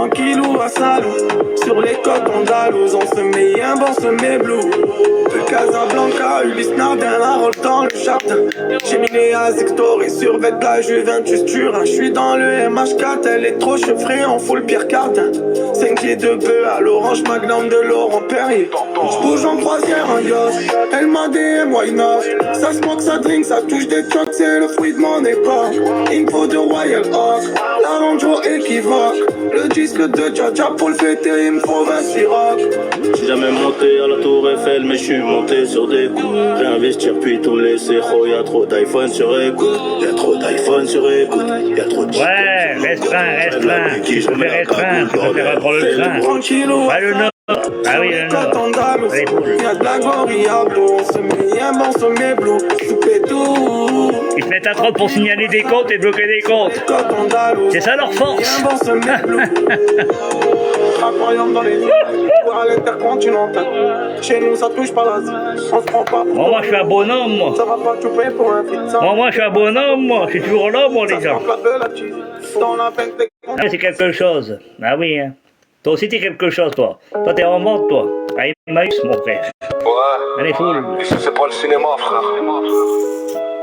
tranquillou à Salou. Sur les côtes andalouses, on se met un bon, se met blue. De Casablanca, Ulysse Nardin, Harold dans le jardin. J'ai mis les Azextor et survêt de la Juventus Turin. J'suis dans le MH4, elle est trop chevrée, on fout le Pierre Cardin. 5 pieds de bœuf à l'orange magnum de Laurent Perrier. J'bouge en croisière en yacht, elle m'a DM, why not? Ça smoke, ça drink, ça touche des chocs, c'est le fruit de mon époque. Info de Royal Oak, la Range Rover équivoque. Le disque de Dja pour le fêter, il me faut 26 rock. J'suis jamais monté à la tour Eiffel, mais j'suis monté sur des coups. Réinvestir puis tout laisser, oh y'a trop d'iPhone sur écoute. Y'a trop d'iPhone sur écoute. Y'a trop de ouais, restreint. Je vais restreindre, je vais prendre le train. Ah, le nord. Ah oui, le nord. Allez, bouge. Y'a de la variable, on se met un bon, se met blue. Souper tout. Ils se mettent à 30 pour signaler des comptes et bloquer des comptes. C'est ça leur force. Aquarium dans les à l'intercontinental. Chez nous ça touche pas l'Asie. On se prend pas pour moi je suis un bonhomme moi. Ça va pas tout payer pour un fit. Moi je suis un bonhomme moi. Je suis toujours là moi les gens. Ah, c'est quelque chose. Ah oui hein. Toi aussi t'es quelque chose toi. Toi t'es en vente toi. Ah Maïs mon frère. Ouais. Allez foule. Ici c'est pas le cinéma frère.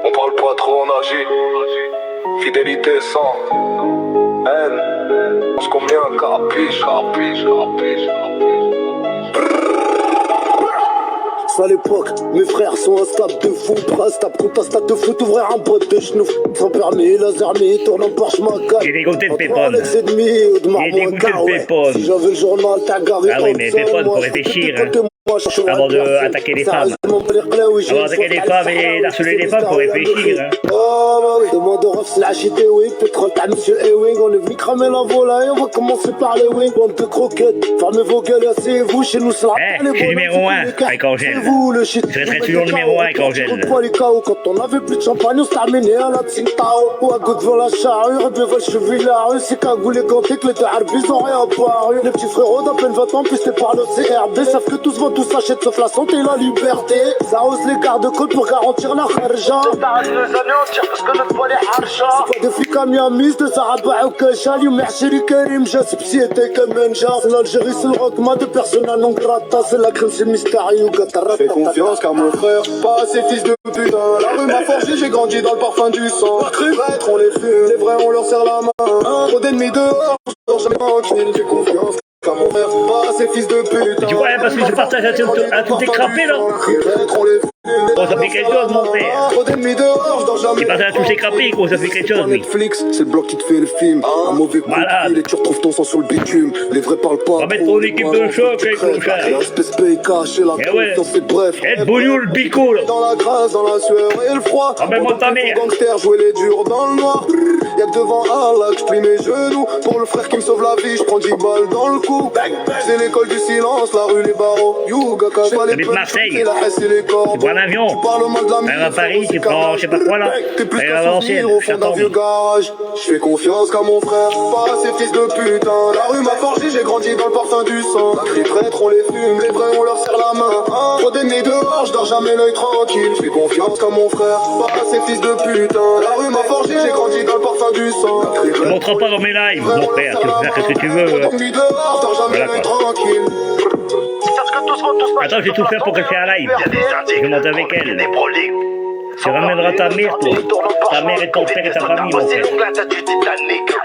On parle pas trop, on agit. Fidélité sans haine. On se combien capiche. À l'époque, mes frères sont instables de fou, prestable contre un stade de foot, ouvrir un boîte de schnouf. Sans permis, laser tourne en Porsche Macan. Il est dégoûté de Pépone. Il est dégoûté de Pépone. Si j'avais le journal, t'as garé. Ah oui, mais Pépone, faut réfléchir. Avant d'attaquer les femmes. Avant d'attaquer les femmes et d'harceler les femmes, faut réfléchir. Hein. Oh bah oui, demande au ref, c'est la JT, pétrole, t'as monsieur Ewing. On est venu cramer la volaille, on va commencer par les wings. Bande de croquettes, fermez vos gueules, asseyez-vous, chez nous c'est la je suis numéro 1 avec Angèle. Je serai toujours numéro 1 avec Angèle. Quand on avait plus de champagne, on se terminait à la Tsingtao. Ou à gauche devant la charrue, Rebéval cheville la rue. C'est cagoulé ganté que les deux arbus ont rien paru. Les petits frérots d'à peine 20 ans, pistés par le CRB. Savent que tous vont tous s'achètent sauf la santé et la liberté. Ça hausse les garde-côtes pour garantir la kharja. T'arrêtes les anéantir parce que notre voile est harja. C'est pas des flics à Miami, de Saraba ou Kachal. Youm Yahshiri Karim, j'ai psyété comme Menja. C'est l'Algérie, c'est le rockma de persona non grata. C'est la crème, c'est le mystérieux, Gatara. Fais confiance car mon frère, pas ces fils de putain. La rue m'a forgé, j'ai grandi dans le parfum du sang. Les traîtres, on les fume, les vrais, on leur serre la main. Trop d'ennemis dehors, je dors jamais tranquille. Fais confiance car mon frère, pas ces fils de putain. Tu vois, parce que je partage à tout écrapé là. Bon, ça fait quelque chose, mon frère. Il passe à tous ces crapés, quoi, ça fait quelque chose, oui. Netflix, c'est le bloc qui te fait le film. Un mauvais coup de et tu retrouves ton sang sur le bitume. Les vrais parlent pas. On va mettre ton équipe de choc avec mon chat. L'espèce PK chez la confiance, c'est bref. Et Bougnou le bico, là. Dans la grâce, dans la sueur et le froid. Ah, ben, moi, ta mère. Gangster, jouer les durs dans le noir. Y'a que devant Allah que je plie mes genoux. Pour le frère qui me sauve la vie, je prends 10 balles dans le cou. C'est l'école du silence, la rue, les barreaux. Youga, cache pas les de Marseille. et la haisse et les cordes. Tu prends un avion. À Paris, tu prends, je sais pas quoi là. Et à l'ancienne, j'attends. Je fais confiance qu'à mon frère, pas ces fils de putain. La rue m'a forgé, j'ai grandi dans le parfum du sang. Les traîtres, on les fume, les vrais, on leur serre la main. Trop d'ennemis dehors, je dors jamais l'œil tranquille. Je fais confiance qu'à mon frère, pas ces fils de putain. La rue m'a forgé, j'ai grandi dans le parfum du sang. Tu montres pas dans mes lives, mon frère, tu peux faire ce que tu veux. Voilà quoi. Attends, je vais tout faire pour qu'elle fasse un live. Je monte avec elle. Tu ramèneras ta mère, toi. Ta mère et ton père et ta famille, mon frère.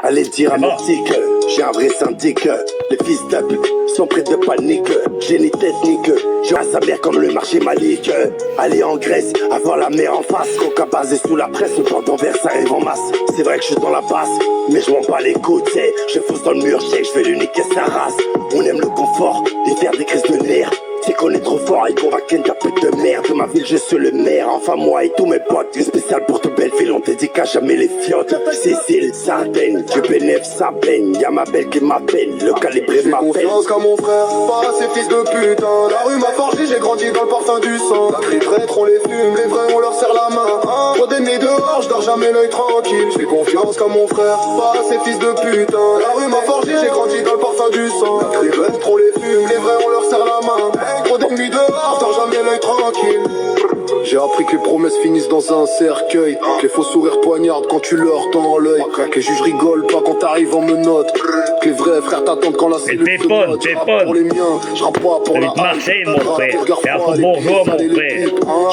Allez dire à mon tic, j'ai un vrai syndic. Les fils d'up sont près de panique. Génie technique, j'ai à sa mère comme le marché malique. Aller en Grèce, avoir la mer en face. Coca basé sous la presse, le port d'Anvers arrive en masse. C'est vrai que je suis dans la basse, mais je m'en bats les couilles, t'sais. Je fonce dans le mur, je fais l'unique et sa race. On aime le confort, et faire des crises de nerfs. C'est qu'on est trop fort et qu'on va ken ta pute de merde. De ma ville, je suis le maire. Enfin, moi et tous mes potes. Une spéciale pour te belle fille, on dédicace jamais les fiottes. Cécile, Sardaigne, je bénéf, ça baigne. Y'a ma belle qui m'appelle, le calibré m'appelle. Confiance qu'à mon frère, pas ces fils de putain. La rue m'a forgé, j'ai grandi dans le parfum du sang. Les traîtres, on les fume, les vrais, on leur serre la main. Trop d'ennemis dehors, je dors jamais l'œil tranquille. Je fais confiance qu'à mon frère, pas ces fils de putain. La rue m'a forgé, j'ai grandi dans le parfum du sang. Les traîtres, on les fume, les vrais, on leur serre la main. Trop d'ennemis dehors, dors jamais l'œil tranquille. J'ai J'ai appris que les promesses finissent dans un cercueil, que les faux sourires poignardent quand tu leur tends l'œil, que les juges rigolent pas quand t'arrives en menottes, que les vrais frères t'attendent quand la cellule se note. Je rappe pour les miens, je rappe pas pour la Marseille, mon frère. C'est un faux bourgeois, mon frère. On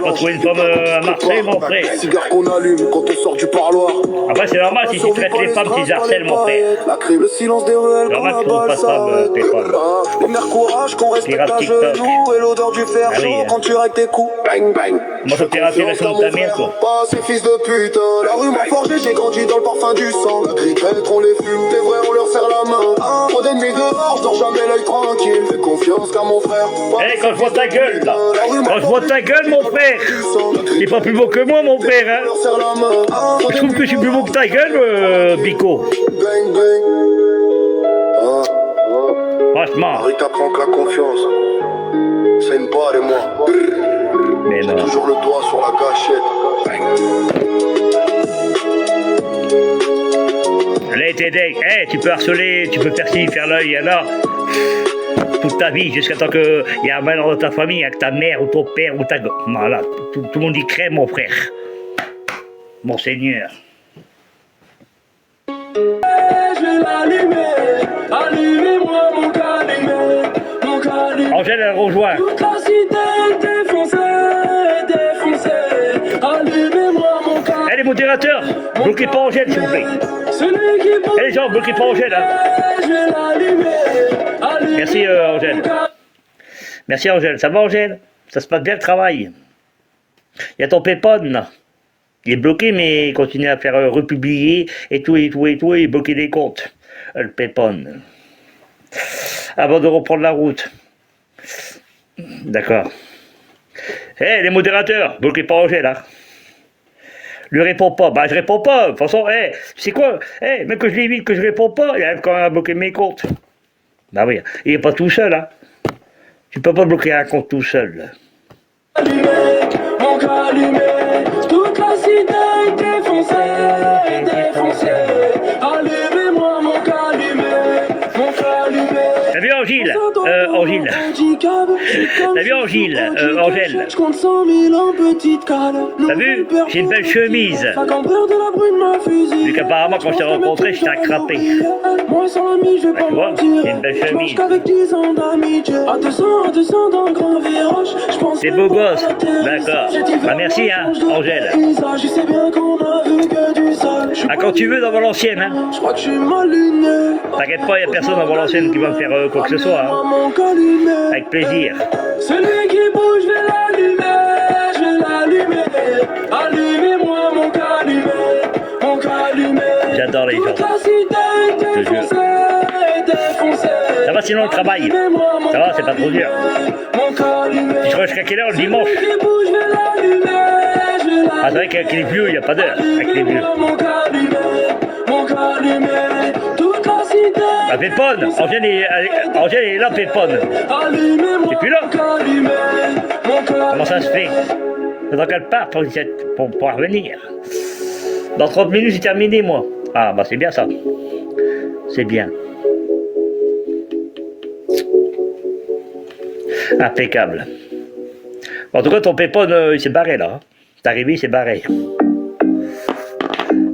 va trouver une femme à Marseille, mon frère. Cigare qu'on allume quand on sort du parloir. Après, c'est normal si tu traites les femmes, tu harcèles, mon frère. La crime, le silence des ruelles quand la balle s'arrête. Les mères courage qu'on respecte à genoux et l'odeur du fer chaud quand tu règles tes coups. Bang bang. Moi, je t'ai raté la somme de ta mère, quoi. Pas ces fils de putain. La rue m'a forgé, j'ai grandi dans le parfum du sang. La grippette, on les fume, t'es vrai, on leur serre la main. Trop d'ennemis dehors, je dors jamais l'œil tranquille. Fais confiance qu'à mon frère. Eh, quand je vois ta gueule, là. Quand je vois ta gueule, mon frère. T'es pas plus beau que moi, mon frère, hein. Je trouve que je suis plus beau que ta gueule, Bico. Bang bang. Franchement. Harry t'apprends que la confiance, c'est une balle et moi. Mais non. Toujours le doigt sur la gâchette. Allez, t'es deg. Eh, tu peux harceler, tu peux faire ci, faire l'œil, y en a. Toute ta vie, jusqu'à temps qu'il y a un malheur dans ta famille, avec ta mère ou ton père ou ta... Voilà, tout le monde y crée, mon frère. Mon Seigneur. Je vais l'allumer, allumez-moi mon calumet, mon calumet. Angèle, elle rejoint. Toute la cité défoncée, défoncée, allumez-moi mon calumet. Eh, les modérateurs, bloquez pas Angèle, s'il vous plaît. Celui qui peut. Eh, les gens, bloquez pas Angèle, hein. Je vais l'allumer, allumez. Merci, Angèle. Merci, Angèle. Ça va, Angèle? Ça se passe bien, le travail? Il y a ton Pépone, là. Il est bloqué, mais il continue à faire republier et tout, et bloquer des comptes. Le Pépone. Avant de reprendre la route. D'accord. Eh, les modérateurs, bloquez pas Angèle, là. Lui réponds pas. Bah, je réponds pas. De toute façon, tu sais quoi? Même que je l'évite, que je réponds pas, il arrive quand même à bloquer mes comptes. Bah oui, il est pas tout seul, hein. Tu peux pas bloquer un compte tout seul. Mon calumet, toute la cité défoncée, défoncée. Allumez-moi mon calumet, mon calumet. T'as vu Angèle? Angèle. T'as vu Angèle? Angèle. T'as vu? J'ai une belle chemise. Vu qu'apparemment quand je t'ai rencontré, je t'ai attrapé. Bah, tu vois, j'ai une belle chemise. C'est beau gosse. D'accord. Bah merci hein, Angèle. Ah, quand tu veux dans Valenciennes, hein. T'inquiète pas, y a personne dans Valenciennes qui va me faire quoi que ce soit, hein. Avec plaisir. Celui qui bouge, je vais l'allumer, allumez-moi mon calumet, J'adore les gens. Je te jure. Ça va sinon le travail? Ça va, c'est pas trop dur. Tu seras jusqu'à quelle heure le dimanche? Ah, c'est vrai qu'avec les vieux, il n'y a pas d'heure. Avec les vieux. La Pépone, Angèle est là, Pépone. T'es plus là? Comment ça se fait? Faudra qu'elle parte pour pouvoir venir. Dans 30 minutes, c'est terminé, moi. Ah, bah c'est bien ça. C'est bien. Impeccable. En tout cas, ton Pépone, il s'est barré, là. T'es arrivé, il s'est barré.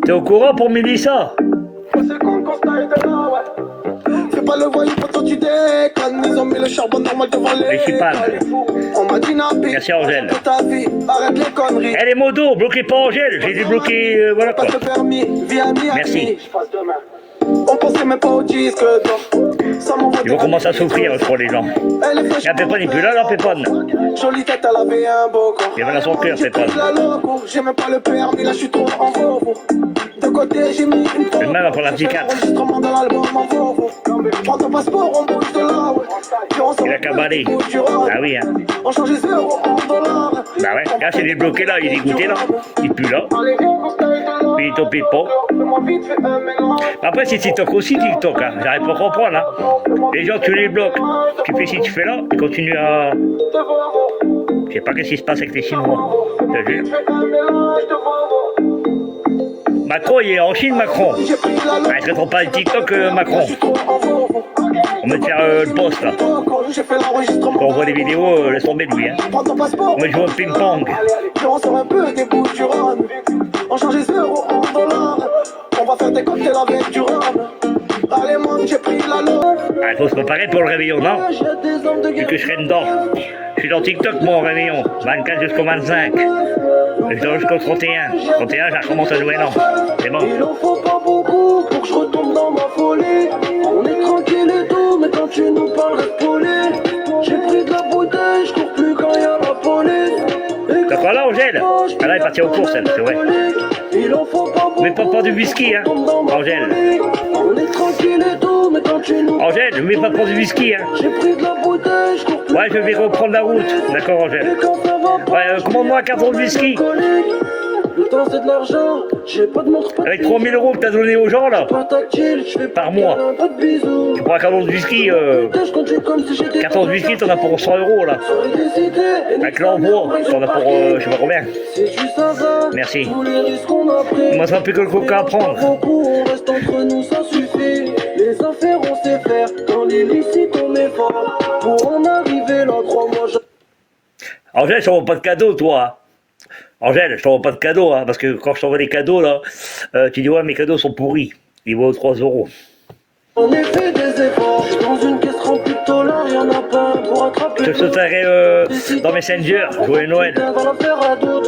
T'es au courant pour Mélissa? Fais pas le voyou, pourtant tu déconnes. Ils ont mis le charbon normal devant les. Je suis pas. On m'a dit Nabi. Merci Angèle. Arrête les conneries. Elle est modo, bloquez pas Angèle. J'ai débloqué, voilà quoi. Merci. On pensait même pas au disque d'or. Ils vont commencer à souffrir, je crois, les gens. La Pépone n'est plus là, la Pépone. Jolie tête, elle avait un beau corps. Il y avait dans son cœur, Pépone. J'ai même pas le permis, là je suis trop en faux. De côté, j'ai mis une photo. Une main pour la psychiatre. Enregistrement dans l'album en faux. Prends ton passeport, on bouge de là, ouais. Il a cabalé. Ah oui, hein. On change les euros en dollars. Bah ouais, là c'est débloqué là, il est dégoûté là. Il pue là. Puis il tope pas. Après c'est TikTok aussi, TikTok, hein. J'arrive pas à comprendre, hein. Les gens tu les bloques. Tu fais ci, tu fais là, ils continuent à. Je sais pas qu'est-ce qui se passe avec les Chinois. Je te jure. Macron, il est en Chine, Macron. Ah, il se trompe pas le TikTok, Macron. On me faire le poste là. Quand on voit les vidéos, laisse tomber lui. Hein. On me joue au ping-pong. On sort un peu des bouts du rhum. On change les euros en dollars. On va faire des cocktails avec du rhum. Allez, moi, j'ai pris la love. Ah, il faut se préparer pour le réveillon, non? Vu que je serai dedans. Je suis dans TikTok, moi, au réveillon. 24 jusqu'au 25. Je dors jusqu'au 31. 31, ça commence à jouer, non? C'est bon. Il en faut pas beaucoup pour que je retombe dans ma folie. On est tranquille et tout, mais quand tu nous parles, reste poli. J'ai pris de la bouteille, je cours plus quand y a la police. T'as quoi là, Angèle? Ah là, elle est partie aux courses, elle, c'est vrai. Il en faut pas beaucoup. Mais pas du whisky, hein, Angèle. On est tranquille et tout, mais quand tu nous Angèle, ne mets pas prendre du whisky, hein. J'ai pris de la bouteille, je cours plus. Ouais, je vais reprendre la route. D'accord, Angèle. Ouais, commande-moi un carton de whisky. Le temps c'est de l'argent, j'ai pas de montre. Avec 3000 € que t'as donné aux gens, là, Pas tactile, je fais par mois. pas de bisous. Tu prends un carton de whisky, Je conduis comme si j'étais carton de whisky, t'en as pour 100 €, là. Avec l'envoi, t'en as pour, je sais pas combien. C'est juste hasard. Merci. Tous les risques qu'on a pris. Moi, ça n'a plus que le coca à prendre. Beaucoup, on reste entre nous, ça suffit. Les affaires, on sait faire. Dans l'illicite, on est fort. Pour en arriver là, crois-moi, Angèle, je t'envoie pas de cadeau, toi. Angèle, je t'envoie pas de cadeau, hein, parce que quand je t'envoie des cadeaux, là, tu dis, ouais, mes cadeaux sont pourris. Ils vaut 3 €. on est fait des efforts. Dans une caisse remplie de dollars, y'en a pas un pour attraper. Je te sauterai dans Messenger, jouer Noël.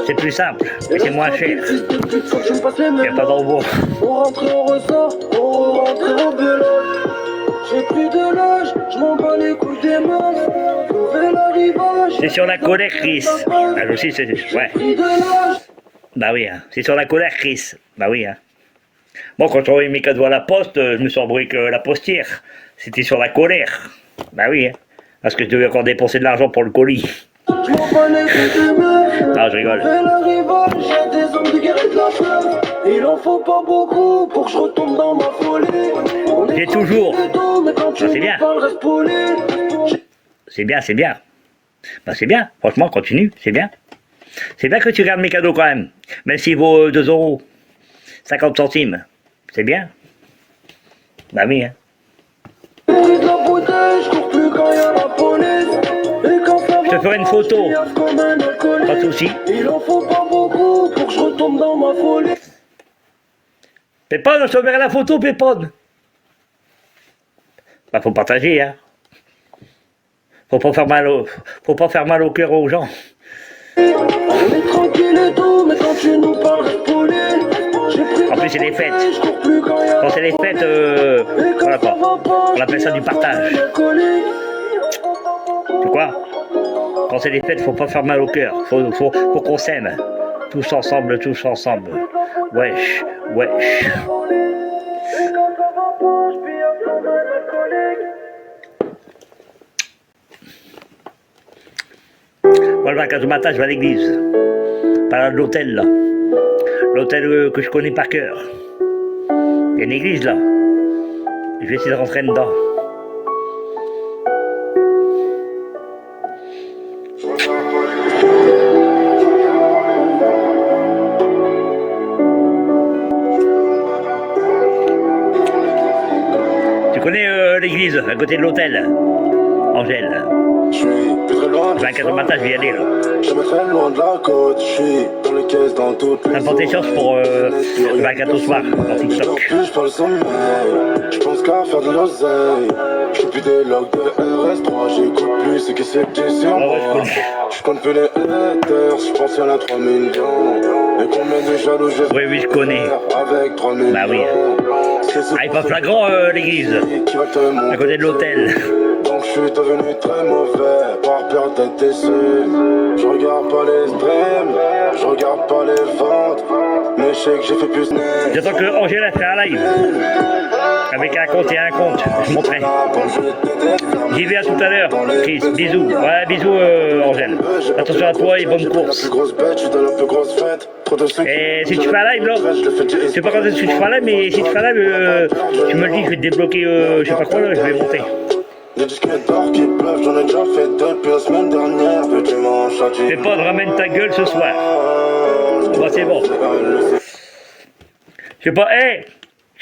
C'est plus simple, mais c'est moins cher. Il n'y a pas d'envoi. On rentre et on ressort, on rentre et on bélote. J'ai pris de l'âge, je m'en bats les couilles des meufs. Nouvel arrivage. C'est sur la colère, Chris. Elle aussi, c'est. Ouais. Pris de l'âge. Bah oui, hein. C'est sur la colère, Chris. Bah oui, hein. Bon, quand j'envoyais mes cadeaux à la poste, je me suis embrouillé avec la postière. C'était sur la colère. Bah oui, hein. Parce que je devais encore dépenser de l'argent pour le colis. Je m'en bats les couilles des meufs. Non, je rigole. Nouvel arrivage, j'ai des hommes de guerre et de la fleuve. Il en faut pas beaucoup pour que je retombe dans ma folie. J'ai toujours. C'est bien. bien. C'est bien, c'est bien. Bah c'est bien. Franchement, continue, c'est bien. C'est bien que tu gardes mes cadeaux quand même. Même s'il vaut 2 €. 50 centimes. C'est bien. Bah oui, hein. Je te ferai une photo. Pas de soucis. Il en faut pas beaucoup pour que je retombe dans ma folie. Pépone, je te verrai la photo, Pépone. Bah faut partager, hein. Faut pas faire mal au cœur aux gens. On est tranquille et tout, mais quand tu nous parles poli. En plus c'est des fêtes. Quand c'est les fêtes, voilà quoi. On appelle ça du partage. C'est quoi? Quand c'est des fêtes, faut pas faire mal au cœur. Faut qu'on s'aime. Tous ensemble, tous ensemble. Wesh, wesh. Moi, le 24 du matin, je vais à l'église. Pas là de l'hôtel, là. L'hôtel que je connais par cœur. Il y a une église, là. Je vais essayer de rentrer dedans. Tu connais l'église, à côté de l'hôtel, Angèle? Je suis plus très loin. 24 du matin, je vais y aller, là. Je me traîne loin de la côte. Je suis dans les caisses, dans toutes les. Ça me porte des chances pour le 24 au soir, dans TikTok. Plus je parle sommeil. Je pense qu'à faire de l'oseille. Je suis plus des logs de RS3. J'écoute plus ce que c'est que sur moi. Je compte plus les haters. Je pense qu'il y en a 3 millions. Et combien de jaloux je vais Oui, je connais. avec 3 millions. Bah oui. Ah, il est pas flagrant, l'église. À côté de l'hôtel. Donc je suis devenu très mauvais par peur d'être déçu. Je regarde pas les streams, je regarde pas les ventes. Mais je sais que j'ai fait plus net. J'attends que Angèle a fait un live. Avec un compte et un compte. Je montrerai. J'y vais à tout à l'heure. Chris, bisous. Ouais, bisous, Angèle. Attention à toi et bonne course. Et si tu fais un live, là, je sais pas quand est-ce que tu fais un live, mais si tu fais un live, tu me le dis, je vais te débloquer, je sais pas quoi, là, je vais monter. Les disques d'or qui pleuvent, j'en ai déjà fait depuis la semaine dernière. Petit manche à Fais pas de ramène ta gueule ce soir. Bon, c'est bon. Je sais pas,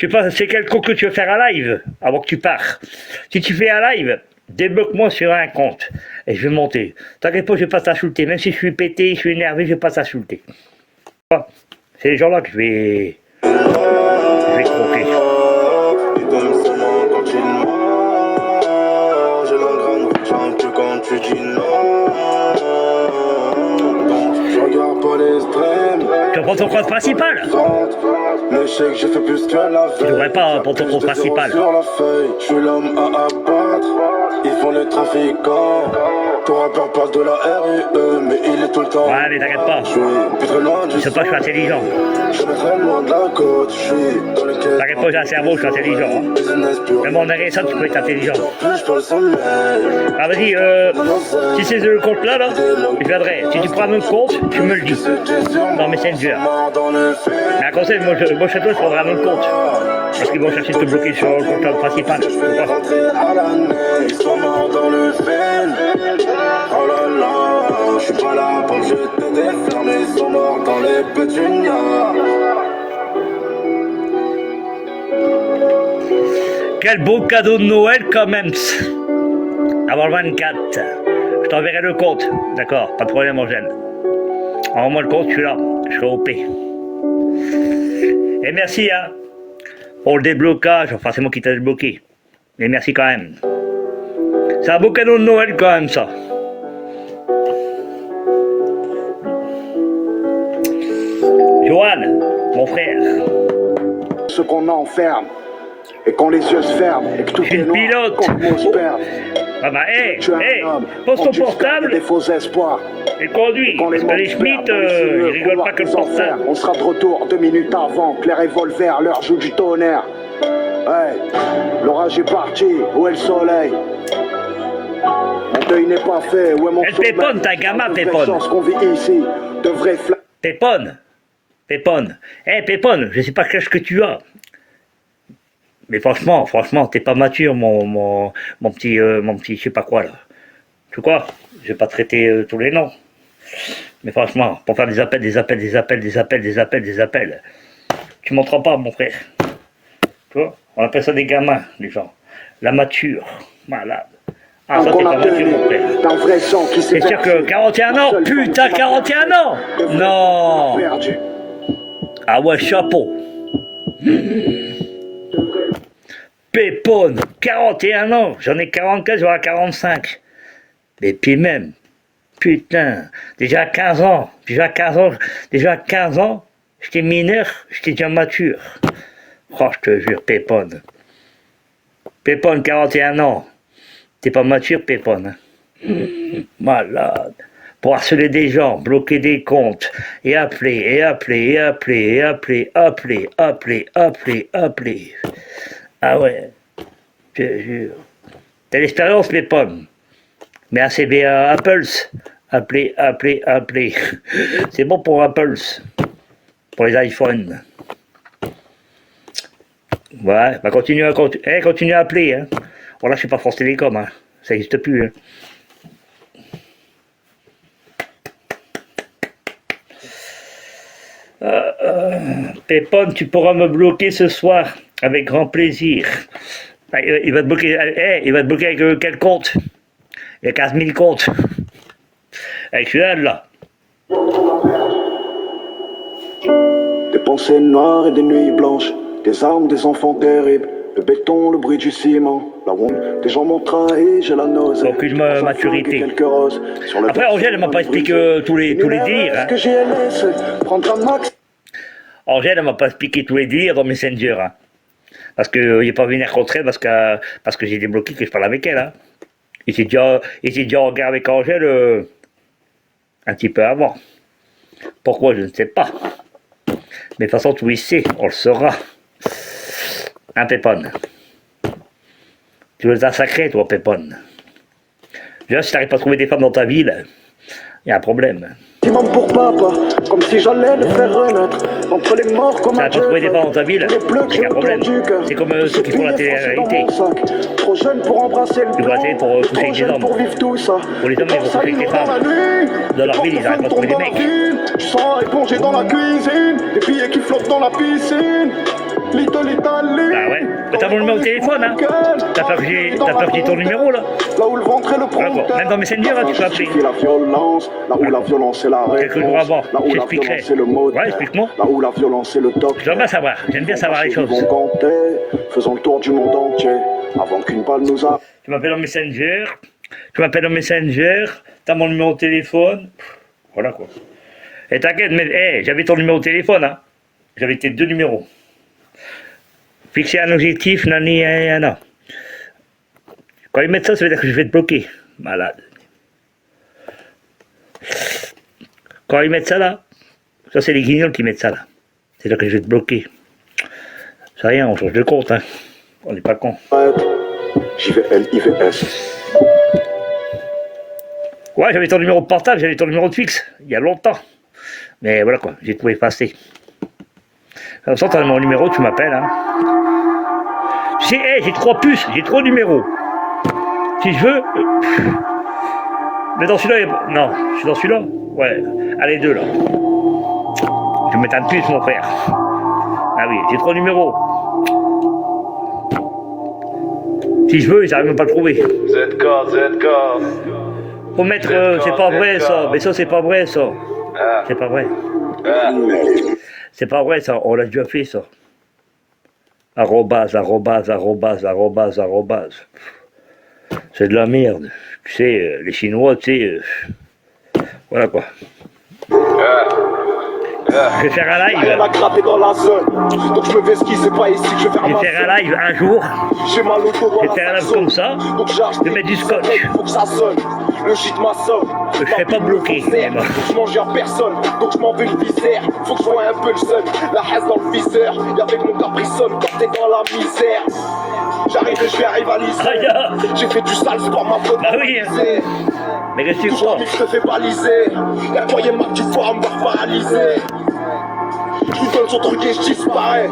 Je sais pas, c'est quel compte que tu veux faire un live avant que tu pars. Si tu fais un live, débloque-moi sur un compte et je vais monter. T'inquiète pas, je vais pas t'insulter. Même si je suis pété, je suis énervé, je vais pas t'insulter. C'est les gens-là que je vais croquer. Et comme ça, non, quand il ment, j'ai la grande chance que quand tu dis non. Donc, je regarde pas l'extrême. Tu prends ton compte principal? Mais je sais que j'ai fait plus que la veille. Tu devrais pas prendre ton compte principal. Sur la feuille, je suis l'homme à abattre. Ils font les trafiquants. Ton rappeur parle de la RUE, mais il est tout le temps. Ouais, mais t'inquiète pas. Je suis plus très loin du Je sais pas, je suis intelligent. Je suis très loin de la côte. Je suis dans le quai. T'inquiète pas, j'ai un cerveau, je suis intelligent. Hein. Business pur. Même en RSA, tu peux être intelligent. Plus je le sommeil. Ah vas-y, si c'est ce compte-là, là, je viendrai. Si tu prends un autre compte, tu me le dis. Dans Messenger. Mais à conseil, moi chez toi, je prendrai un autre compte. Parce qu'ils vont chercher de te bloquer sur le compte principal. Ils sont morts dans le film. Oh là là, je suis pas là pour jeter des fermes. Ils sont morts dans les pétunias. Quel beau cadeau de Noël quand même. Avant le 24. Je t'enverrai le compte. D'accord, pas de problème Angèle. Envoie-moi le compte, je suis là. Je serai OP. Et merci hein, pour le déblocage. Enfin c'est moi qui t'ai débloqué. Mais merci quand même. C'est un beau cadeau de Noël quand même ça. Johan, mon frère. Ce qu'on enferme, et quand les yeux se ferment, et que tout Je suis est le noir, pilote. quand le mot se perd. Ah bah hé, Tu es un homme, pose quand ton tu spermes portable des faux espoirs. et conduis. Quand Parce que les mots Schmitt, se perdent, ils rigolent pas que le portable. on sera de retour 2 minutes avant que les revolvers leur jouent du tonnerre. Ouais, l'orage est parti, où est le soleil? Mon deuil n'est pas fait, où est mon Elle sommeil? péponne, ta gamin, La vraie péponne. chance qu'on vit ici, de vraies flammes. Pépone, Pépone. Eh Pépone, je sais pas quel âge que tu as. Mais franchement, t'es pas mature, mon petit, je sais pas quoi là. Tu sais quoi? Je vais pas traiter tous les noms. Mais franchement, pour faire des appels, tu m'entends pas, mon frère. Tu vois? On appelle ça des gamins, les gens. La mature, malade. Ah, ça t'es pas mature, mon frère. D'un vrai sang qui s'est C'est sûr que 41 ans, putain, 41 ans! Non! perdu. Ah ouais, chapeau. Pépone, 41 ans, j'en ai 44, j'aurai 45. Mais puis même, putain, déjà 15 ans, déjà 15 ans, j'étais mineur, j'étais déjà mature. Oh, je te jure, Pépone. Pépone, 41 ans. T'es pas mature, Pépone. Hein. Malade. Pour harceler des gens, bloquer des comptes, et appeler. Ah ouais, je te jure. T'as l'expérience, Pépone. Mais un CV à Apples. Appeler. C'est bon pour Apples. Pour les iPhones. Ouais, bah continue à appeler. Hein. Bon là, je suis pas France Télécom. Hein. Ça n'existe plus. Hein. Pépone, tu pourras me bloquer ce soir avec grand plaisir. Il va te bloquer, avec quel compte? Il y a 15 000 comptes. Avec celui-là, là. Des pensées noires et des nuits blanches, des armes, des enfants terribles, le béton, le bruit du ciment, la honte, des gens m'ont trahi, j'ai la nausée. Aucune maturité. Après, Angèle, elle m'a pas expliqué tous les dires. Hein. Que j'ai laissé prendre un max. Angèle, elle m'a pas expliqué tous les dires dans Messenger. Hein. Parce que il n'est pas venu rencontrer parce que j'ai débloqué que je parle avec elle. Hein. Il s'est déjà en guerre avec Angèle un petit peu avant. Pourquoi, je ne sais pas. Mais de toute façon, tout il sait, on le saura. Un Pépone. Tu veux un sacré, toi, Pépone. Déjà, si tu n'arrives pas à trouver des femmes dans ta ville, il y a un problème. Même pour papa, comme si j'allais le faire renaître entre les morts comme ça va pas trouver des femmes dans ta ville, c'est un problème. C'est comme ceux qui font la télé-réalité. Trop jeune pour embrasser le tu dois aller pour coucher avec des hommes. Pour les hommes, ils vont coucher avec des femmes. Dans leur ville, ils n'arrivent pas à trouver des mecs. Je sens éponger dans la cuisine, des billets qui flottent dans la piscine. Little Italy. Ah ouais. Mais t'as mon numéro de téléphone, hein. T'as peur que j'ai ton numéro, là. Là où le ventre est le Voilà, quoi. Même dans Messenger, hein, tu peux appeler. La violence, là où la violence est la réponse. Quelques jours avant, là où la j'expliquerai. violence est le mot. Ouais, explique-moi. Là où la violence est le docteur. J'aime bien savoir, j'aime bien savoir les choses. Faisons le tour du monde entier avant qu'une balle nous a. Tu m'appelles en Messenger, t'as mon numéro de téléphone. Voilà quoi. Et t'inquiète, mais hey, j'avais ton numéro de téléphone, hein. J'avais tes 2 numéros. Fixer un objectif, nani, non. Quand ils mettent ça, ça veut dire que je vais te bloquer. Malade. Quand ils mettent ça là, ça c'est les guignols qui mettent ça là. C'est là que je vais te bloquer. C'est rien, on change de compte, hein. On n'est pas con. JVLIVS. Ouais, j'avais ton numéro de portable, j'avais ton numéro de fixe, il y a longtemps. Mais voilà quoi, j'ai trouvé passer. Comme ça, t'as mon numéro, tu m'appelles, hein. Tu sais, hey, j'ai 3 puces, j'ai 3 numéros. Si je veux. Mais dans celui-là, non, je suis dans celui-là. Ouais, allez, 2 là. Je vais mettre un puce, mon frère. Ah oui, j'ai 3 numéros. Si je veux, ils n'arrivent même pas à le trouver. ZK. Faut mettre, c'est pas vrai ça, mais ça c'est pas vrai ça. C'est pas vrai. C'est pas vrai ça, on l'a déjà fait ça. Arrobase. C'est de la merde. Tu sais, les Chinois, tu sais. Voilà quoi. Je vais faire un live. Rien à gratter dans la zone. Donc je me vais ski, c'est pas ici que je vais faire Je vais faire un live un jour. J'ai mal au dos dans Je vais la faire un live zone. comme ça. Donc j'ai acheté Je vais mettre du scotch. Faut que ça sonne. Le shit m'assomme. Je serai pas bloqué. Faut que je mange à personne. Donc je m'en vais le viscère. Faut que je vois un peu le sun. La haine dans le viseur. Et avec mon capricone quand t'es dans la misère. J'arrive et je vais rivaliser. Ah, ya. J'ai fait du sale, c'est pas ma faute. Bah oui. Mais qu'est-ce que tu crois? Je te fais baliser. La croyez-moi que tu pourras me voir paralyser. Je lui donne son truc et je disparais.